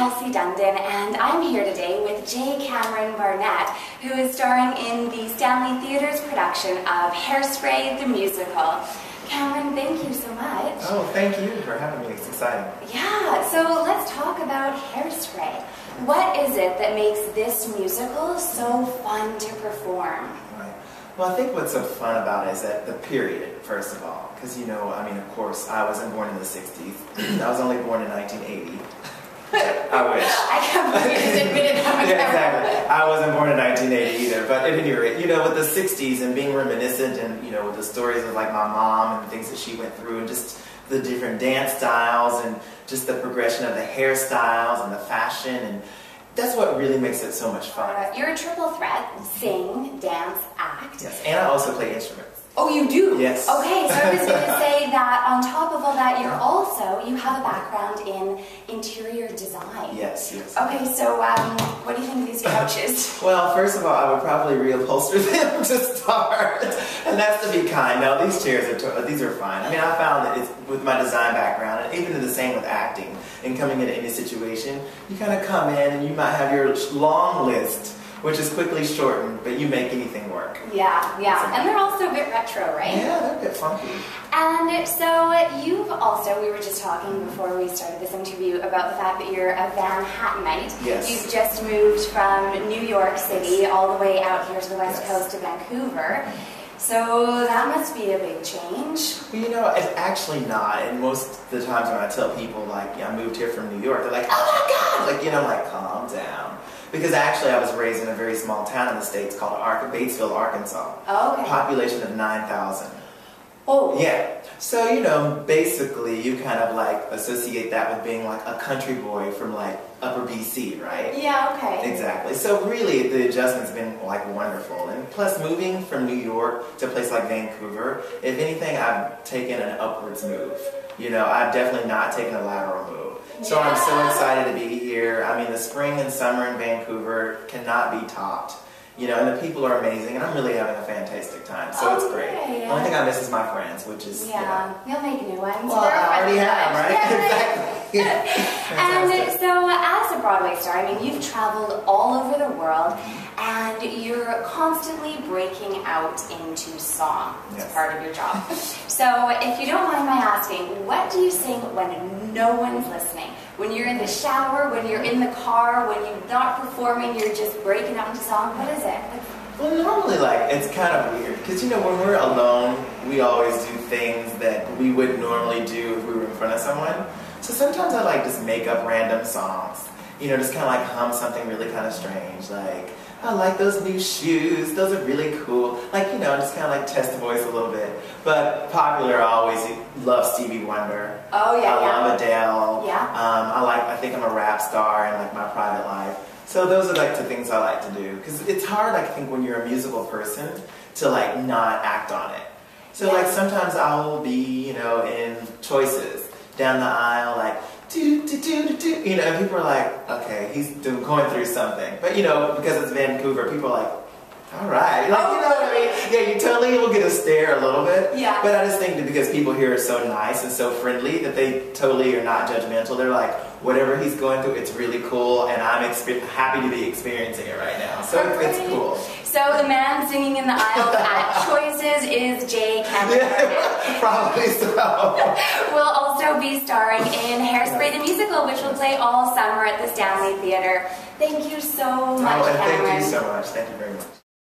Kelsey Dundon, and I'm here today with J. Cameron Barnett, who is starring in the Stanley Theatre's production of Hairspray the musical. Cameron, thank you so much. Oh, thank you for having me. It's exciting. Yeah, so let's talk about Hairspray. What is it that makes this musical so fun to perform? Right. Well, I think what's so fun about it is that the period, first of all. Because, you know, I mean, of course, I wasn't born in the 60s. I was only born in 1980. I wish. I can't believe you just admitted that. Yeah, exactly. I wasn't born in 1980 either. But at any rate, you know, with the 60s and being reminiscent and, you know, with the stories of like my mom and things that she went through and just the different dance styles and just the progression of the hairstyles and the fashion, and that's what really makes it so much fun. You're a triple threat: sing, dance, act. Yes, and I also play instruments. Oh, you do? Yes. Okay, so I was going to say that on top of all that, you have a background in interior design. Yes, yes. Okay, so what do you think of these couches? Well, first of all, I would probably reupholster them to start, and that's to be kind. No, these chairs these are fine. I mean, I found that it's with my design background, and even the same with acting and coming into any situation, you kind of come in and you might have your long list, which is quickly shortened, but you make anything work. Yeah, yeah. And they're also a bit retro, right? Yeah, they're a bit funky. And so you've also, we were just talking before we started this interview about the fact that you're a Manhattanite. Yes. You've just moved from New York City all the way out here to the West Yes. Coast to Vancouver. So that must be a big change. Well, you know, it's actually not. And most of the times when I tell people, like, yeah, I moved here from New York, they're like, oh my God! Like, you know, I'm like, calm down. Because actually I was raised in a very small town in the States called Batesville, Arkansas. Oh, okay. Population of 9,000. Oh. Yeah. So, you know, basically you kind of like associate that with being like a country boy from like upper BC, right? Yeah, okay. Exactly. So really the adjustment's been like wonderful. And plus moving from New York to a place like Vancouver, if anything, I've taken an upwards move. You know, I've definitely not taken a lateral move. So I'm so excited to be here. I mean, the spring and summer in Vancouver cannot be topped. You know, and the people are amazing, and I'm really having a fantastic time, so it's great. Yeah. The only thing I miss is my friends, which is, yeah, you know. you'll make new ones. Well, I already have, right? Yeah. Exactly. And so, as a Broadway star, I mean, you've traveled all over the world, and you're constantly breaking out into song. It's Yes. part of your job. So, if you don't mind my asking, what do you sing when no one's listening? When you're in the shower, when you're in the car, when you're not performing, you're just breaking out into song? What is it? Well, normally, like, it's kind of weird, because, you know, when we're alone, we always do things that we would normally do if we were in front of someone. So sometimes I, like, just make up random songs. You know, just kind of, like, hum something really kind of strange, like, I like those new shoes, those are really cool. Like, you know, just kind of, like, test the voice a little bit. But popular, I always love Stevie Wonder. Oh, yeah, I love Adele. Yeah. I think I'm a rap star in, like, my private life. So those are like the things I like to do, because it's hard, I think, when you're a musical person to like not act on it. So like sometimes I will be, you know, in choices down the aisle, like do do do do do, you know, and people are like, okay, he's going through something. But you know, because it's Vancouver, people are like, all right, like, you know what I mean? Yeah, you totally will get a stare a little bit. Yeah. But I just think that because people here are so nice and so friendly that they totally are not judgmental. They're like, whatever he's going through, it's really cool, and I'm happy to be experiencing it right now. So it's cool. So the man singing in the aisle at Choices is J. Cameron. Yeah, probably so. Will also be starring in Hairspray the musical, which will play all summer at the Stanley Theatre. Thank you so much, and Cameron. thank you so much. Thank you very much.